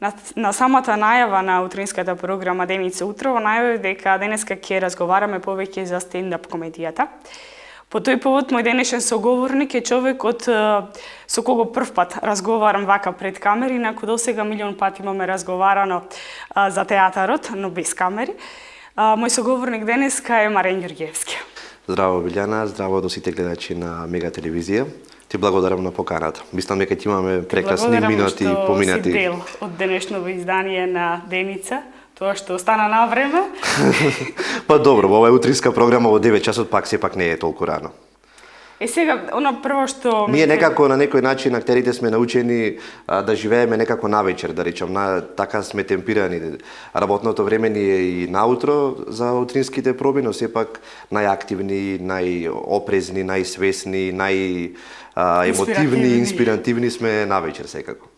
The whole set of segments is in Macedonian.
На самата најава на утринската програма Деница утрово најавив дека денеска ќе разговараме повеќе за стендап комедијата. По тој повод мој денешен соговорник е човекот со кого прв пат разговарам вака пред камери, инаку досега милион пати имаме разговарано за театарот, но без камери. Мој соговорник денеска е Марен Ѓурѓевски. Здраво Билјана, здраво до сите гледачи на Мега телевизија. Ти благодарам на поканата. Мислам дека ќе имаме прекрасни минути поминати. Благодарам што си дел од денешното издание на Деница. Тоа што остана на време. Па добро, ова е утринска програма во 9 часот, пак сепак не е толку рано. Сега, оно прво што... Ние некако на некој начин актерите сме научени да живееме некако навечер, да речам, така сме темпирани. Работното време ни е и наутро за утринските проби, но сепак најактивни, најопрезни, најсвесни, најемотивни, инспиративни сме навечер секако.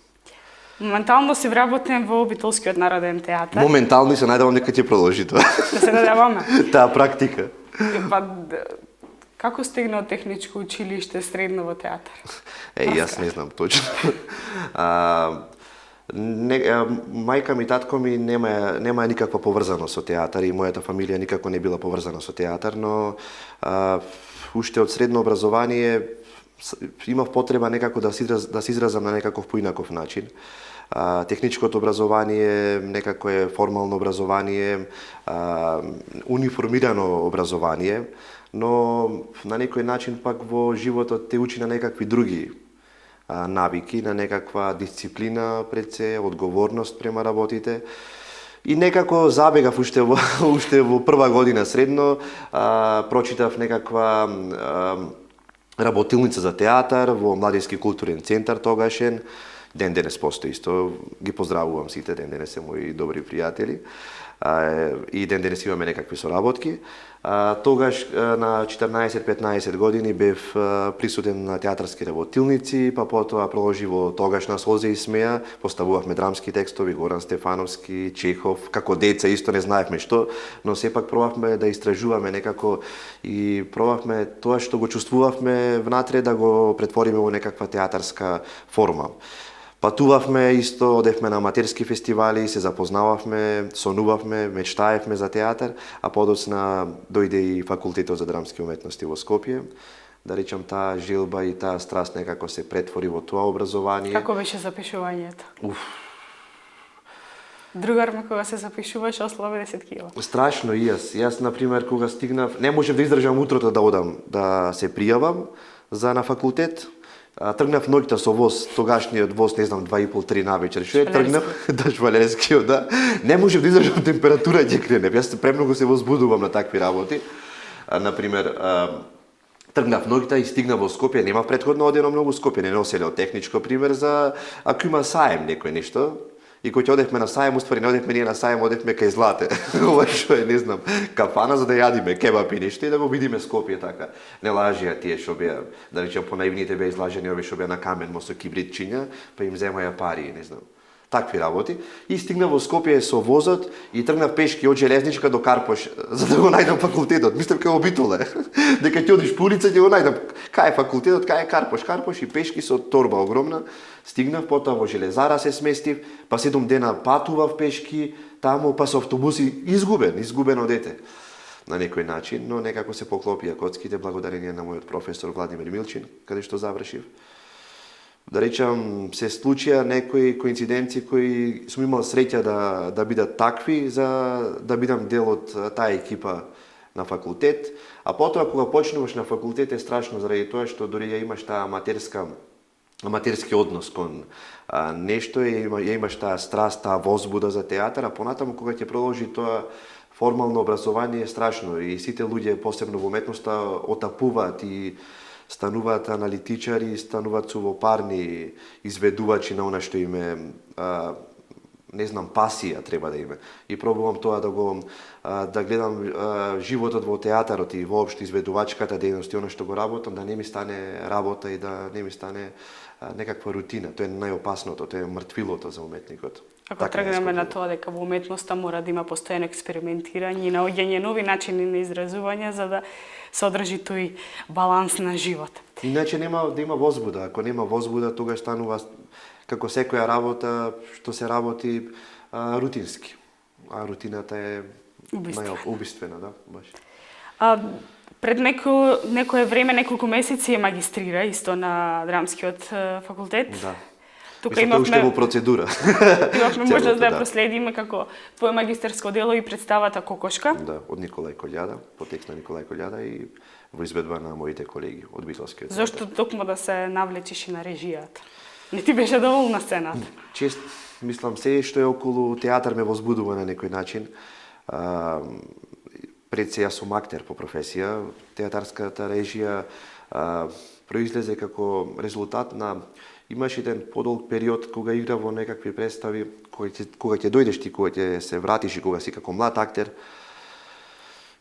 Моментално си вработен во Битолскиот народен театар. Моментално се најдавам дека ќе продолжи тоа. Да се надеваме. Таа практика. Па, како стигна од техничко училиште средно во театар? Јас не знам точно. Мајка ми, татко ми нема никаква поврзаност со театар и мојата фамилија никако не била поврзана со театар, но уште од средно образование имав потреба некако да се изразам на некаков поинаков начин. Техничкото образование некако е формално образование, униформирано образование, но на некој начин пак во животот те учи на некакви други навики, на некаква дисциплина пред се, одговорност према работите. И некако забегав уште во прва година средно, прочитав некаква работилница за театар во Младински културен центар тогашен. Ден денес постои исто, ги поздравувам сите, ден денес се мои добри пријатели. И ден денес имаме некакви соработки. Тогаш на 14-15 години бев присутен на театарски работилници, па потоа продолжи во тогаш на Солзе и смеја, поставувавме драмски текстови, Горан Стефановски, Чехов, како деца исто не знаевме што, но сепак пробавме да истражуваме некако и пробавме тоа што го чувствувавме внатре да го претвориме во некаква театарска форма. Патувавме исто, одевме на аматерски фестивали, се запознававме, сонувавме, мечтаевме за театар, а подоцна дојде и факултетот за драмски уметности во Скопје. Да речам, таа желба и таа страст некако се претвори во тоа образование. Како беше запишувањето? Другар ме кога се запишуваше ослаби 10 кила. Страшно и јас. Јас, например, кога стигнав, не можев да издржам утрото да одам да се пријавам за на факултет. Тргнав ноќта со воз, тогашниот воз, не знам, 2,5-3 навечер. Што е тргнав? Да, швалерскиот, да. Не можев да издржам температура ќе кренев. Јас премногу се возбудувам на такви работи. Например, тргнав ноќта и стигнав во Скопје, нема претходно одено многу Скопје, не носеле од техничко пример за ако има саем некој нешто. И кој ќе одевме на саем, уствари не одевме ние на саем, одевме кај Злате. Ова што е, не знам, кафана за да јадиме кебапи нешто и да го видиме Скопје така. Не лажија тие што беа, да речем по наивните беа излажени овие што беа на камен мо со кибритчиња, па им земаја пари, не знам. Такви работи. И стигнав во Скопје со возот и тргнав пешки од Железничка до Карпош, за да го најдам факултетот. Мислев кај Обитоле. Дека ќе одиш по улица ќе го најдам. Кај е факултетот, кај е Карпош? Карпош и пешки со торба огромна. Стигнав, потоа во Железара се сместив, па 7 дена патував пешки таму, па со автобуси изгубено дете. На некој начин, но некако се поклопија коцките благодарение на мојот професор Владимир Милчин, каде што завршив. Да речам, се случија некои коинциденции кои сум имал среќа да бидат такви за да бидам дел од таа екипа на факултет, а потоа кога почнуваш на факултет е страшно заради тоа што дори ја имаш таа аматерски однос кон нешто, ја имаш таа страст, таа возбуда за театар, а понатаму кога ќе продолжи тоа формално образование е страшно и сите луѓе, посебно во уметноста, отапуваат и стануваат аналитичари, стануваат сувопарни изведувачи на она што име не знам, пасија треба да име. И пробувам тоа да гледам животот во театарот и воопшто изведувачката дејност и она што го работам, да не ми стане работа и да не ми стане некаква рутина. Тоа е најопасното, тоа е мртвилото за уметникот. Ако тргнеме на тоа дека во уметноста мора да има постојано експериментирање и наоѓање нови начини на изразување за да се одржи тој баланс на живот. Иначе нема да има возбуда. Ако нема возбуда, тогаш станува како секоја работа што се работи рутински. А рутината е убиствена, да, баш. Пред некое време, неколку месеци магистрира исто на драмскиот факултет. Да. Тука Мислам, уште во процедура. Имавме можност да ја проследиме како твое магистерско дело и представата Кокошка. Да, од Николај Колјада, по текст на Николај Колјада и во изведба на моите колеги од Битолскиот театар. Зошто токму да се навлечеш и на режијата? Не ти беше доволна сцената? Чест, мислам, се што е околу театар ме возбудува на некој начин. Пред се јас сум актер по професија, театарската режија произлезе како резултат на имаш еден подолг период кога игра во некакви представи, кога ќе дојдеш ти, кога ќе се вратиш и кога си како млад актер,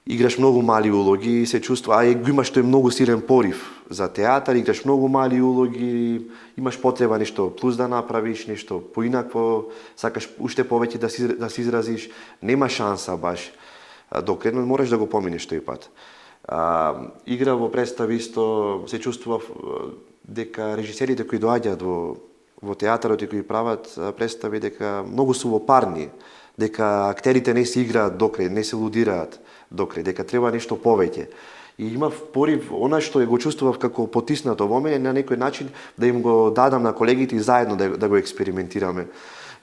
играш многу мали улоги и се чувства, а го имаш тој многу силен порив за театар, играш многу мали улоги, имаш потреба нешто плюс да направиш, нешто поинакво, сакаш уште повеќе да се изразиш, нема шанса баш. Докре мораш да го поминеш тој пат. Игра во представи исто се чувствував дека режисерите кои доаѓаат во театарот и кои прават представи дека многу су вопарни, дека актерите не се играат докрај, не се лудираат докрај, дека треба нешто повеќе. И имав порив, она што го чувствував како потиснато во мене, на некој начин да им го дадам на колегите и заедно да го експериментираме.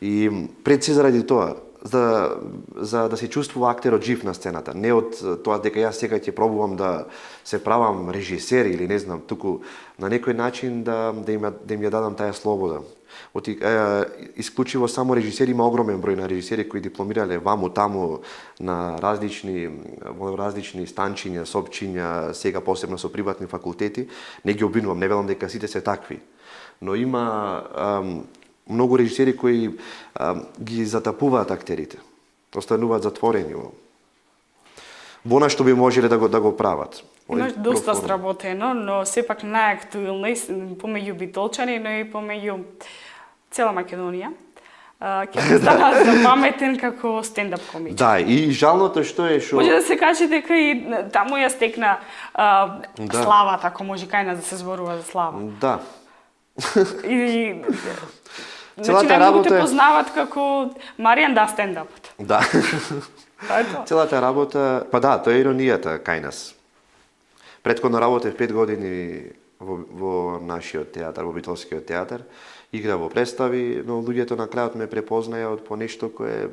И пред се заради тоа, за да се чувствува актерот жив на сцената, не од тоа дека јас сега ќе пробувам да се правам режисер или не знам, туку на некој начин да им ја дадам таа слобода. Исклучиво само режисери, има огромен број на режисери кои дипломирале ваму таму на во различни станчиња, сопчиња, сега посебно со приватни факултети. Не ги обвинувам, не велам дека сите се такви, но има многу режисери кои ги затапуваат актерите. Остануваат затворени во на што би можеле да го прават. Имаш доста сработено, но сепак најактуелно и помеѓу битолчани, но и помеѓу цела Македонија. Ќе стана запаметен како стендап комик. Да, и жалното што е што може да се каже дека и таму ја стекна славата, ако може кај нас да се зборува за слава. Да. И целата работа те познават како Маријан да стендапот. Да. Целата работа, па да, тоа е иронијата кај нас. Претходно работев 5 години во нашиот театар, во Битолскиот театар, игра во представи, но луѓето на крајот ме препознаја по нешто кое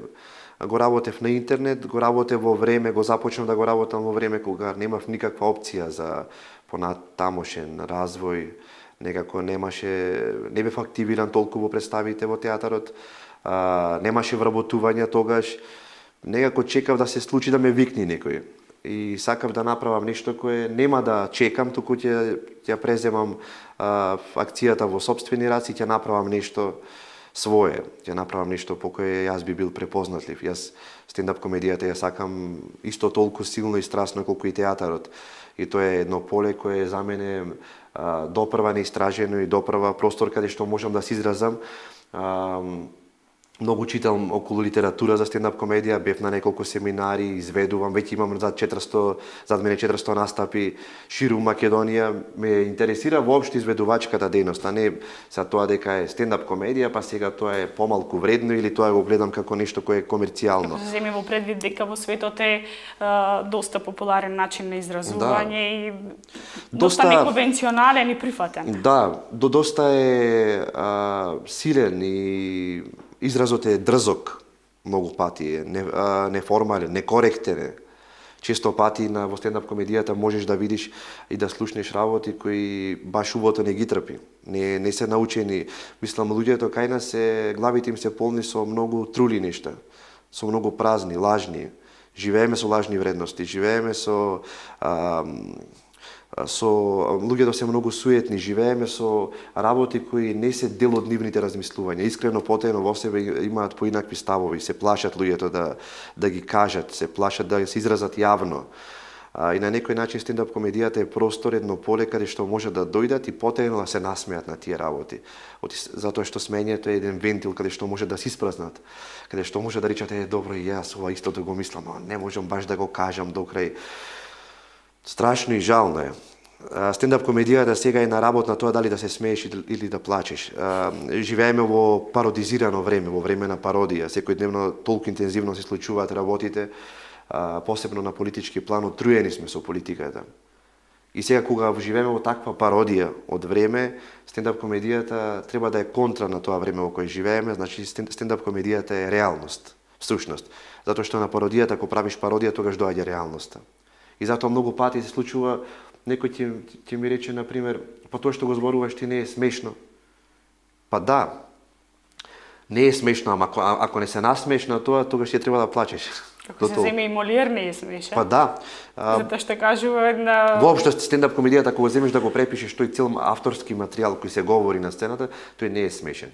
го работев на интернет, го работев во време, го започнав да го работам во време кога немав никаква опција за понатамошен развој, некако не бев активиран толку во представите во театарот, немаше вработување тогаш, некако чекав да се случи да ме викни некој. И сакав да направам нешто кое нема да чекам, туку ќе преземам акцијата во сопствени раци, ќе направам нешто свое, ќе направам нешто по кое јас би бил препознатлив. Јас стендап комедијата ја сакам исто толку силно и страстно колку и театарот. И тоа е едно поле кое за мене допрва неистражено и допрва простор каде што можам да се изразам. Многу читам околу литература за стендап комедија, бев на неколку семинари, изведувам, веќе имам зад мене 400 настапи ширум Македонија. Ме интересира воопшто изведувачката дејност, а не за тоа дека е стендап комедија, па сега тоа е помалку вредно или тоа го гледам како нешто кое е комерцијално. Како се земи во предвид дека во светот е доста популарен начин на изразување и доста неконвенционален и прифатен. Да, доста е силен и изразот е дрзок, многу пати е неформален, некоректен. Често пати во стендап комедијата можеш да видиш и да слушнеш работи кои баш убото не ги трпи. Не се научени. Мислам, луѓето кај нас главите им се полни со многу трули нешта, со многу празни, лажни. Живееме со лажни вредности, живееме со луѓето се многу суетни, живееме со работи кои не се дел од нивните размислувања. Искрено потајно во себе имаат поинакви ставови, се плашат луѓето да ги кажат, се плашат да се изразат јавно. И на некој начин стендап комедијата е простор, едно поле каде што може да дојдат и потајно да се насмеат на тие работи. Затоа што смењето е еден вентил каде што може да се испразнат, каде што може да речат добро и јас ова истото го мислам, но не можам баш да го кажам до крај. Страшно и жално е. Стендап комедијата сега е на работ на тоа дали да се смееш или да плачеш. Живееме во пародизирано време, во време на пародија. Секојдневно толку интензивно се случуваат работите, посебно на политички план, отруени сме со политиката. И сега кога живееме во таква пародија од време, стендап комедијата треба да е контра на тоа време во кое живееме, значи стендап комедијата е реалност, всушност. Затоа што на пародијата, ако правиш пародија, тогаш доаѓа реалноста. И затоа многу пати се случува, некој ќе ми рече, например, па тоа што го зборуваш ти не е смешно. Па да, не е смешно, ама ако не се насмееш на тоа, тогаш ќе треба да плачеш. Ако се земе и Молиер не е смешен. Па да. Затоа што кажува една... Воопшто стендап комедијата, ако го земеш да го препишеш тој цел авторски материјал кој се говори на сцената, тој не е смешен.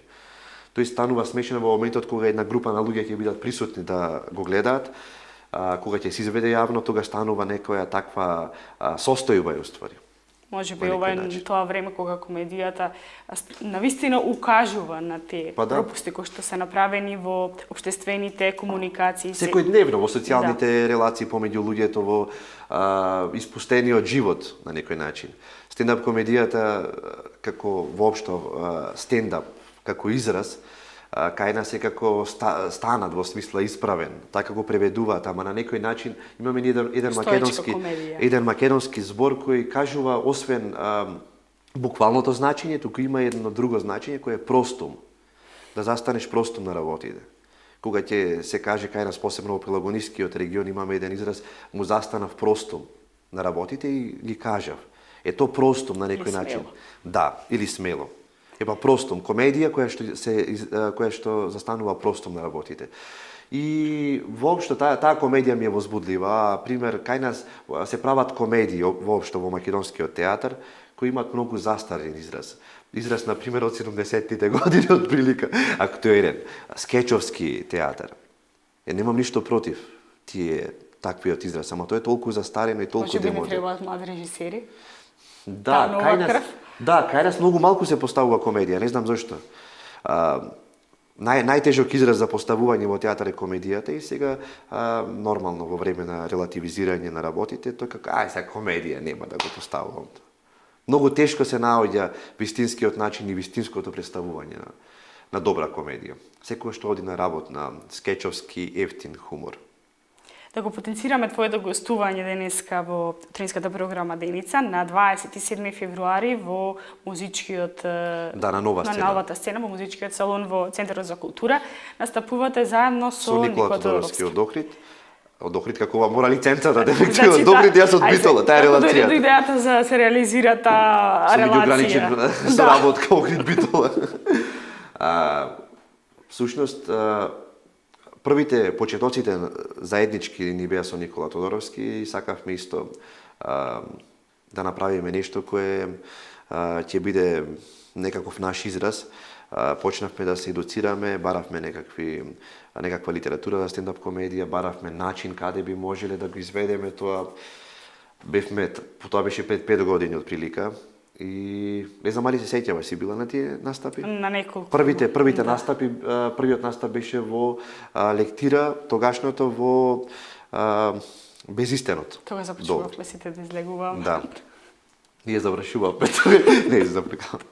Тој станува смешен во моментот кога една група на луѓе ќе бидат присутни да го гледаат, кога ќе се изведе јавно, тога станува некоја таква состојба уствари. Може би ова е тоа време кога комедијата навистина укажува на тие пропусти кои што се направени во општествените комуникации. Секојдневно во социјалните релации помеѓу луѓето, во испустениот живот на некој начин. Стендап комедијата како воопшто стендап како израз кај нас е како станат во смисла исправен, така го преведуваат, ама на некој начин имаме еден македонски збор кој кажува освен буквалното значење, туку има едно друго значење кое е простум. Да застанеш простум на работите. Кога ќе се каже кај нас, посебно во Пелагонискиот регион, имаме еден израз, му застанав простум на работите и ги кажав. Е то простум на некој начин. Да, или смело. Епа простум, комедија која што застанува простум на работите. И воопшто таа комедија ми е возбудлива. Пример, кај нас се прават комедии воопшто во македонскиот театар кои имаат многу застарен израз. Израз, на пример, од 70-тите години од прилика актуелен, скечовски театар. Немам ништо против тие таквиот израз, ама тоа е толку застарено и толку демодерно. Може би не требаат млади режисери? Да, кај нас многу малку се поставува комедија, не знам зошто. Најтежок израз за поставување во театар е комедијата и сега нормално во време на релативизирање на работите, тој како сега комедија нема да го поставувам. Многу тешко се наоѓа вистинскиот начин и вистинското представување на добра комедија. Секој што оди на работ на скечовски ефтин хумор. Да го потенцираме твоето гостување денеска во утринската програма Деница на 27 февруари во музичкиот на новата сцена во музичкиот салон во Центарот за култура. Настапувате заедно со Никола Тодоровски од Охрид. Од Охрид како мора лиценцата дефективно. Од Охрид јас од Битола, таа е релација. Дојде идејата за се реализира таа релација. Со работка Охрид Битола. Всушност првите почетоците заеднички ни беа со Никола Тодоровски и сакавме исто да направиме нешто кое ќе биде некаков наш израз. Почнавме да се едуцираме, баравме некаква литература за стендап комедија, баравме начин каде би можеле да го изведеме тоа. Тоа беше пред 5 години од прилика. И не знам али се сеќаваш, си била на тие настапи? На неколку. Првите настапи, првиот настап беше во лектира, тогашното во Безистенот. Тога започнувавме сите да излегувам. Да. Ние завршувавме, не се запрекавам.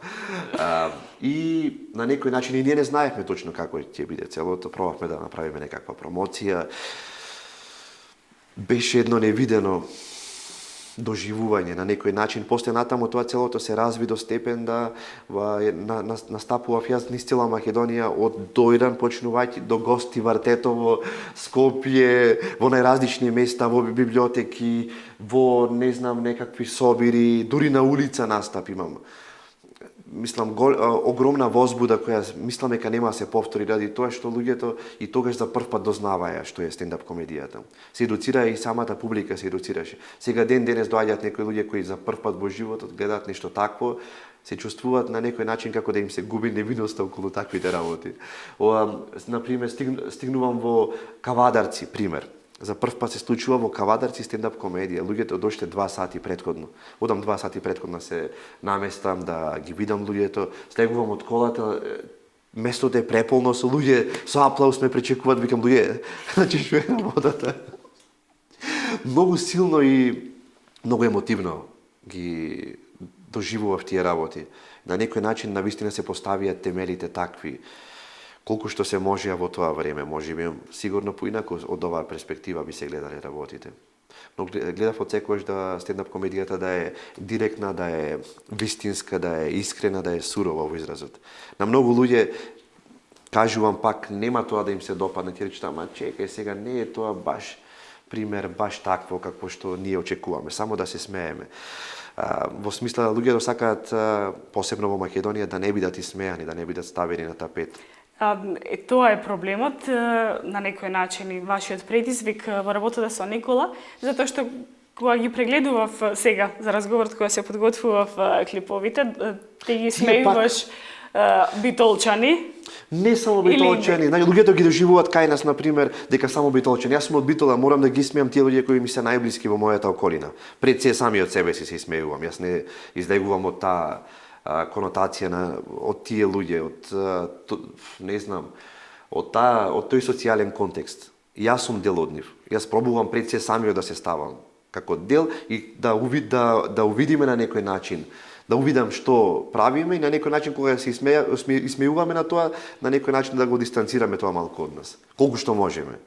И на некој начин и ние не знаевме точно како ќе биде целото, пробавме да направиме некаква промоција. Беше едно невидено доживување на некој начин. После натаму тоа целото се разви до степен да настапував јас низ цела Македонија, од Дојран почнувајќи до гости Вартетово, Скопје, во најразлични места, во библиотеки, во не знам некакви собири, дури на улица настап имам. Мислам, огромна возбуда која мислам дека нема да се повтори ради тоа што луѓето и тогаш за прв пат дознаваја што е стендап комедијата. Се едуцира и самата публика се едуцираше. Сега денес доаѓаат некои луѓе кои за прв пат во животот гледаат нешто такво, се чувствуваат на некој начин како да им се губи невидноста околу таквите работи. Например, стигнувам во Кавадарци, пример. За прв пат се случува во Кавадарци стендап комедија. Луѓето дошле 2 сати претходно. Одам 2 сати претходно се наместам да ги видам луѓето. Слегувам од колата, местото е преполно со луѓе, со аплауз ме пречекуваат, викам луѓе, значи што е на водата. Многу силно и многу емотивно ги доживував тие работи. На некој начин навистина се поставија темелите такви. Колку што се можеа во тоа време, можеби сигурно поинаку од оваа перспектива би се гледале работите. Но гледав од секојаш да стендап комедијата да е директна, да е вистинска, да е искрена, да е сурова во изразот. На многу луѓе кажувам пак нема тоа да им се допадне, ќе речат ама чекај сега не е тоа баш пример баш такво какво што ние очекуваме, само да се смееме. Во смисла луѓето сакаат посебно во Македонија да не бидат исмеани, да не бидат ставени на тапет. Тоа е проблемот на некој начин и вашиот предизвик во работата со Никола, затоа што кога ги прегледував сега за разговорот кога се подготвував клиповите, ти ги смејуваш битолчани. Не само битолчани, значи луѓето ги доживуваат кај нас на пример дека само битолчани. Јас сум од Битола, морам да ги смеам тие луѓе кои ми се најблиски во мојата околина. Пред се самиот себе си се смејувам. Јас не излегувам од таа конотација од тие луѓе, не знам, од тој социјален контекст. Јас сум дел од нив. Јас пробувам пред се самиот да се ставам како дел и да увидиме на некој начин, да увидам што правиме и на некој начин кога се исмејуваме на тоа, на некој начин да го дистанцираме тоа малку од нас. Колку што можеме.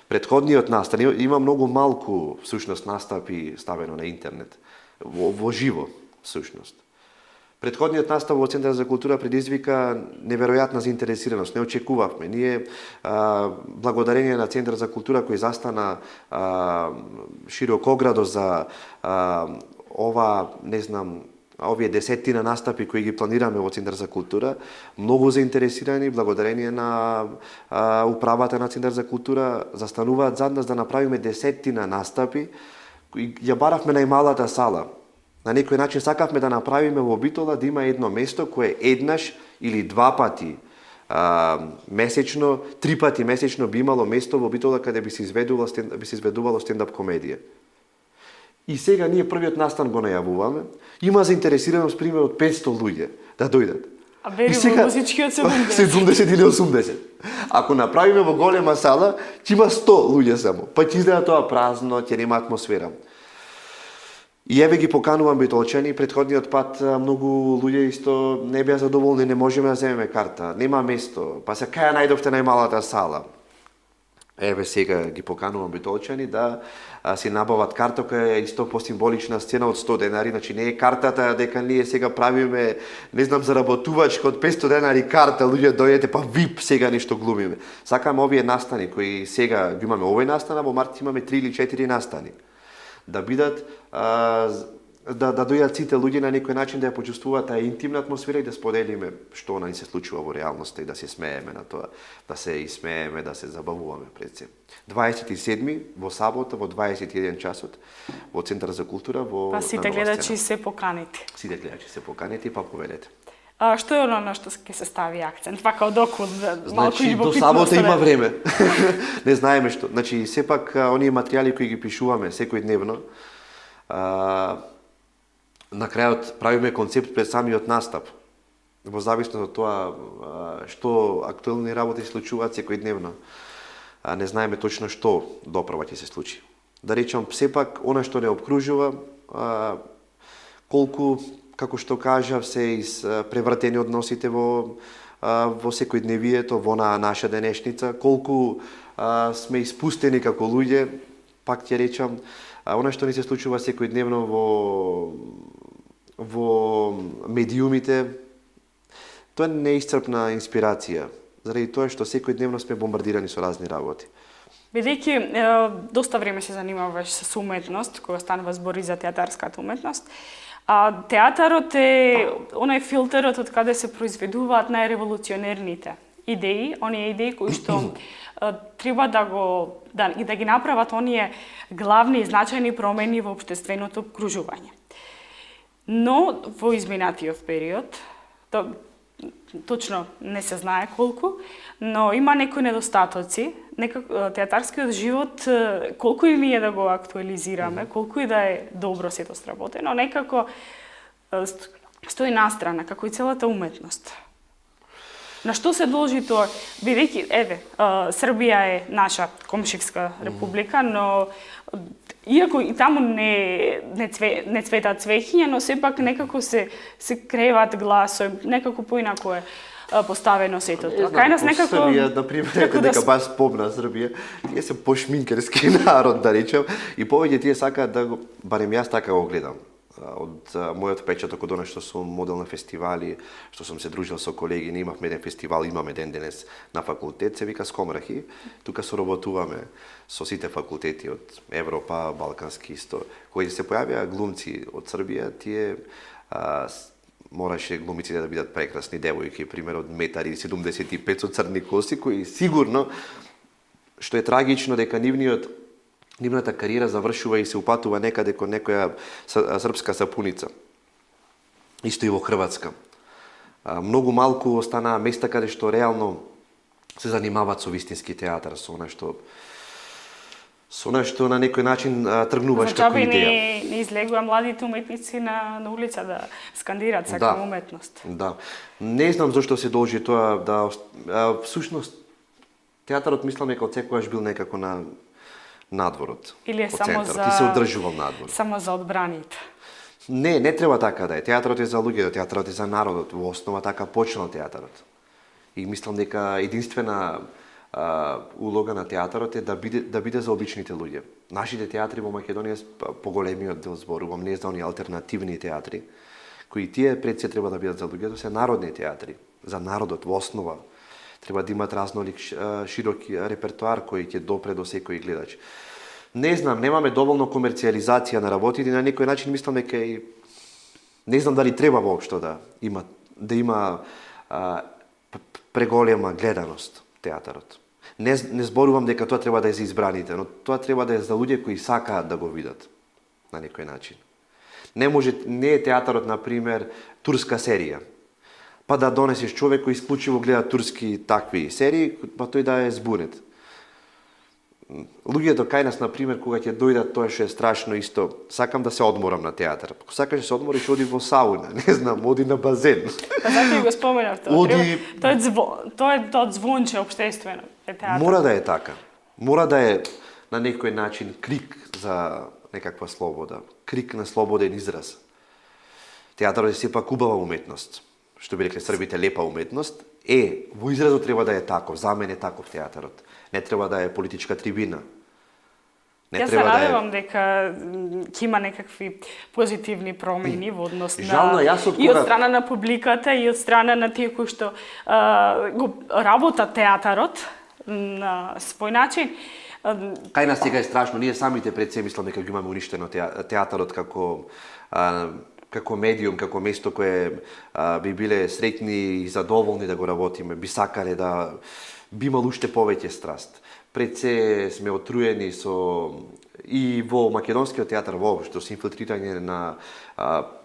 Претходниот настан има многу малку всушност настапи ставено на интернет, во живо всушност. Претходниот настав во Центар за култура предизвика неверојатна заинтересираност. Не очекувавме. Ние, благодарение на Центар за култура кој застана широкоградо за овие десеттина настапи кои ги планираме во Центар за култура, многу заинтересирани, благодарение на управата на Центар за култура, застануваат зад нас да направиме десеттина настапи, кои ја баравме најмалата сала. На некој начин сакавме да направиме во Битола да има едно место кое еднаш или два пати месечно, три пати месечно би имало место во Битола каде би се изведувало стендап комедија. И сега ние првиот настан го најавуваме. Има заинтересираност пример од 500 луѓе да дојдат. А бери во музичкиот 70. 70 или 80. Ако направиме во голема сала, ќе има 100 луѓе само. Па ќе изгледа тоа празно, ќе нема атмосфера. И еве ги поканувам битолчани, претходниот пат многу луѓе исто не беа задоволни, не можеме да земеме карта, нема место, па се кај најдовте најмалата сала. Еве сега ги поканувам битолчани да си набават карта која е исто по символична сцена од 100 денари, значи не е картата дека ние сега правиме, не знам, заработувачка од 500 денари карта, луѓе дојдете па вип сега нешто глумиме. Сакам овие настани кои сега ги имаме овој настан, а во март имаме 3 или 4 настани. Да бидат да дојдат сите луѓе на некој начин да ја почувствуваат таа интимна атмосфера и да споделиме што ни се случува во реалноста и да се смееме на тоа, да се исмееме, да се забавуваме пред се. 27 во сабота во 21 часот во Центар за култура во Па сите гледачи се поканите. Сите гледачи се поканите, па поведете. Што е оно на што ќе се стави акцент? Вака од околу, малку значи, до сабота има време. Не знаеме што. Значи, сепак, оние материјали кои ги пишуваме секој дневно, на крајот правиме концепт пред самиот настап. Во зависност од тоа што актуелни работи се случуваат секој дневно. Не знаеме точно што доправа ќе се случи. Да речам, сепак, она што не обкружува, колку, како што кажав, се превратени односите во секојдневието, во наша денешница, колку сме испустени како луѓе, пак ќе речам, она што ни се случува секојдневно во медиумите, тоа е неисцрпна инспирација, заради тоа што секојдневно сме бомбардирани со разни работи. Бидејќи доста време се занимаваш со уметност, кога станува збори за театарската уметност, театарот е онај филтерот од каде се произведуваат најреволуционерните идеи, оние идеи кои што треба да ги направат оние главни и значајни промени во општественото обкружување. Но во изминатиот период, точно не се знае колку, но има некои недостатоци. Театарскиот живот, колку и ние да го актуализираме, колку и да е добро сето сработено, некако стои настрана, како и целата уметност. На што се должи тоа? Бидејќи, Србија е наша комшивска република, но иако и таму не цветат цвеќиња, но сепак некако се креvat гласови, некако поинако е поставено сето. Кај нас некако Србија, например, дека баш спомна Србија, тие се пошминкерски народ, да речем, и повеќе тие сакаат да го, барем јас така го гледам. Од мојот печаток од она што сум модел на фестивали, што сум се дружил со колеги, не имавме еден фестивал, имаме ден денес на факултет, се вика Скомрахи. Тука соработуваме со сите факултети од Европа, Балкански исто. Кои се појавија глумци од Србија, тие мораше глумиците да бидат прекрасни девојки, пример од 1,75 м со црни коси, кои сигурно, што е трагично, дека нивната кариера завршува и се упатува некаде кон некоја српска сапуница. Исто и во Хрватска. Многу малку останаа места каде што реално се занимаваат со вистински театар, со она што на некој начин тргнуваш како идеја. Не излегува младите уметници на улица да скандираат сакам уметност. Да. Не знам зошто се должи тоа да всушност театарот мислам дека од секогаш бил некако на надворот. Или е само за Ти се одржувал надвор. Само за одбраните. Не треба така да е. Театарот е за луѓето, театарот е за народот. Во основа така почнал театарот. И мислам дека единствена улога на театарот е да биде за обичните луѓе. Нашите театри во Македонија, поголемиот дел зборувам, не е за оние алтернативни театри, кои тие пред се треба да бидат за луѓето, се народни театри, за народот во основа. Треба да имат разнолик широк репертоар кој ќе допре до секој гледач. Не знам, немаме доволно комерцијализација на работите, на некој начин мислам дека и не знам дали треба воопшто да има преголема гледаност театарот. Не зборувам дека тоа треба да е за избраните, но тоа треба да е за луѓе кои сакаат да го видат на некој начин. Не е театарот, например, турска серија. Па да донесеш човек кој исклучиво гледа турски такви серии, па тој да е збунет. Луѓето кај нас, например, кога ќе дојдат, тоа што е страшно исто, сакам да се одморам на театар. Ако сакаш да се одмориш, оди во сауна, не знам, оди на базен. Па зато го споменав тоа. Тоа е тоа звонче општествено, е театар. Мора да е така. Мора да е на некој начин крик за некаква слобода, крик на слободен израз. Театарот е сепак убава уметност. Што би рекле србите, лепа уметност, во изразот треба да е таков, за мене е таков театарот. Не треба да е политичка трибина. Јас се надевам дека ќе има некакви позитивни промени во однос на и од страна на публиката и од страна на тие кои што го работат театарот на свој начин. Кај нас сега е страшно, ние самите пред се мислам дека го имаме уништено театарот како медиум, како место кое би биле среќни и задоволни да го работиме, би сакале да би имал уште повеќе страст. Пред се сме отруени и во македонскиот театар воопшто со инфилтрирање на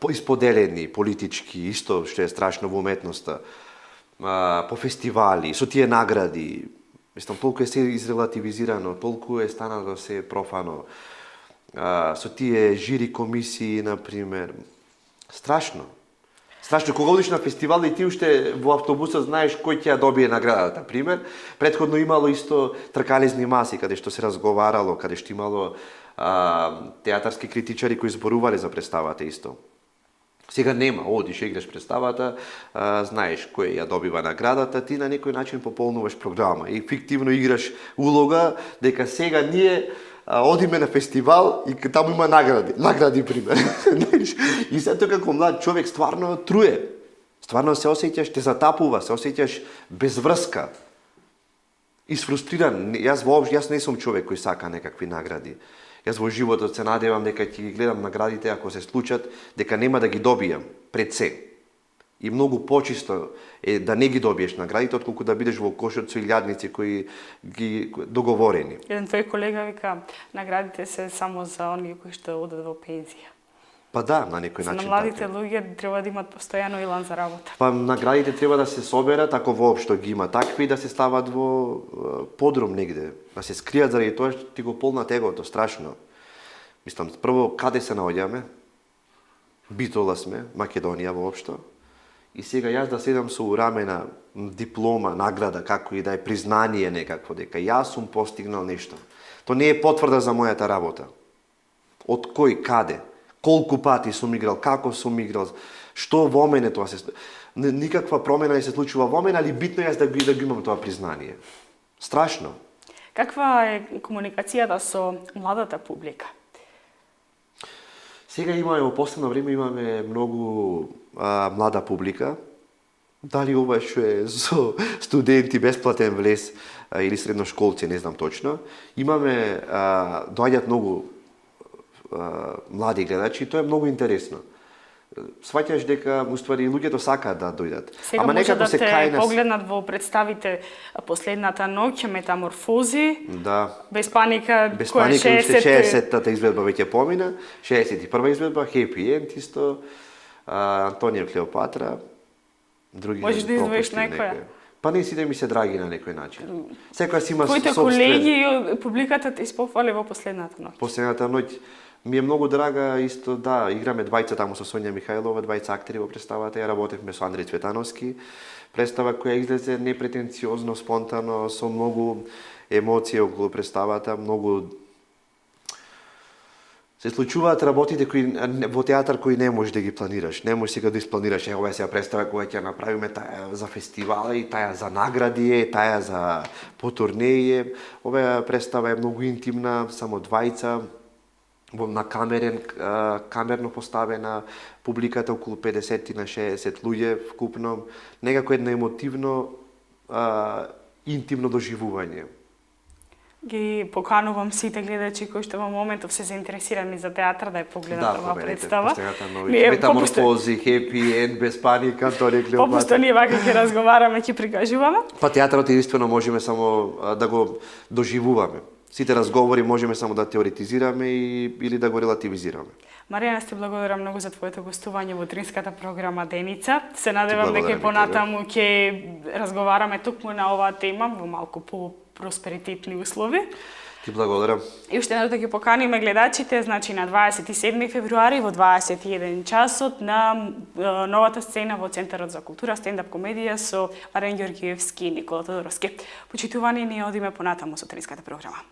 исподелени политички, исто што е страшно во уметноста, по фестивали, со тие награди. Мислам, толку е се изрелативизирано, толку е станало се профано. Со тие жири комисии, например. Страшно. Страшно, кога одиш на фестивал и ти уште во автобусот знаеш кој ќе ја добие наградата, пример. Претходно имало исто тркалезни маси, каде што се разговарало, каде што имало театарски критичари кои зборувале за представата исто. Сега нема, одиш, играш представата, знаеш кој ја добива наградата, ти на некој начин пополнуваш програма и фиктивно играш улога дека сега ние одиме на фестивал и таму има награди пример. И сето како млад човек стварно труе. Стварно се осеќаш, те затапува, се осеќаш без врска. Исфрустриран. Јас не сум човек кој сака некакви награди. Јас во животот се надевам дека ќе ги гледам наградите ако се случат, дека нема да ги добијам пред се. И многу почисто е да не ги добиеш наградите, отколку да бидеш во кошот со илјадници кои ги договорени. Еден твој колега вика, наградите се само за оние кои што одат во пензија. Па да, на некој начин. На младите луѓе треба да имат постојано илан за работа. Па наградите треба да се соберат, ако воопшто ги има такви, да се стават во подрум негде, да се скријат заради тоа што ти го полнат егото, страшно. Мислам, прво, каде се наоѓаме? Битола сме, Македонија воопшто. И сега јас да седам со урамена диплома, награда, како и да е признание некакво, дека јас сум постигнал нешто. То не е потврда за мојата работа. Од кој, каде, колку пати сум играл, како сум играл, што во мене тоа се... Никаква промена не се случува во мене, али битно е да го имам тоа признание. Страшно. Каква е комуникацијата со младата публика? Сега имаме, во последно време имаме многу млада публика. Дали ова што е со студенти, бесплатен влез или средношколци, не знам точно. Имаме, доаѓаат многу млади гледачи и тоа е многу интересно. Сваќаш дека уствари луѓето сакаат да дојдат. Сега може да те погледнат во представите последната ноќ, Метаморфози, да. Без паника, Без која паника, 60-та изведба веќе помина, 61-та изведба, Happy End исто, Антонија Клеопатра, други... Можеш да издвоиш некоја? Па не сите ми се драги на некој начин. Секојаш има Твоите собствен... колеги и публиката те испофали во последната ноќ. Последната ноќ ми е многу драга, исто, да, играме двајца таму со Сонја Михајлова, двајца актери во представата, ја работевме со Андреј Цветановски. Представа која излезе непретенциозно, спонтано, со многу емоции околу представата, многу... Се случуваат работите кои во театар кои не можеш да ги планираш. Не можеш сега да испланираш, ова е сега представа која ќе направиме таа за фестивала и таа за награди е, таа за потурнеи. Оваа представа е многу интимна, само двајца, на камерно поставена, публиката околу 50 на 60 луѓе вкупно, некако едно емотивно, интимно доживување. Ги поканувам сите гледачи кои што во моментов се заинтересирани за театар да ја погледат оваа представа. Метаморфози, Happy End, Без паника, Антонија Клеопатра. Попусто ние вака ќе разговараме, ќе прикажуваме. Па театарот единствено можеме само да го доживуваме. Сите разговори можеме само да теоретизираме или да го релативизираме. Маријана, ти благодарам многу за твоето гостување во утринската програма Деница. Се надевам дека понатаму ќе разговараме токму на оваа тема во малку по-просперитетни услови. Ти благодарам. И уште едно да ги поканиме гледачите, значи на 27 февруари во 21 часот на новата сцена во Центарот за култура стендап комедија со Марен Ѓоргиевски и Никола Тодоровски. Почитувани, ние одиме понатаму со утринската програма.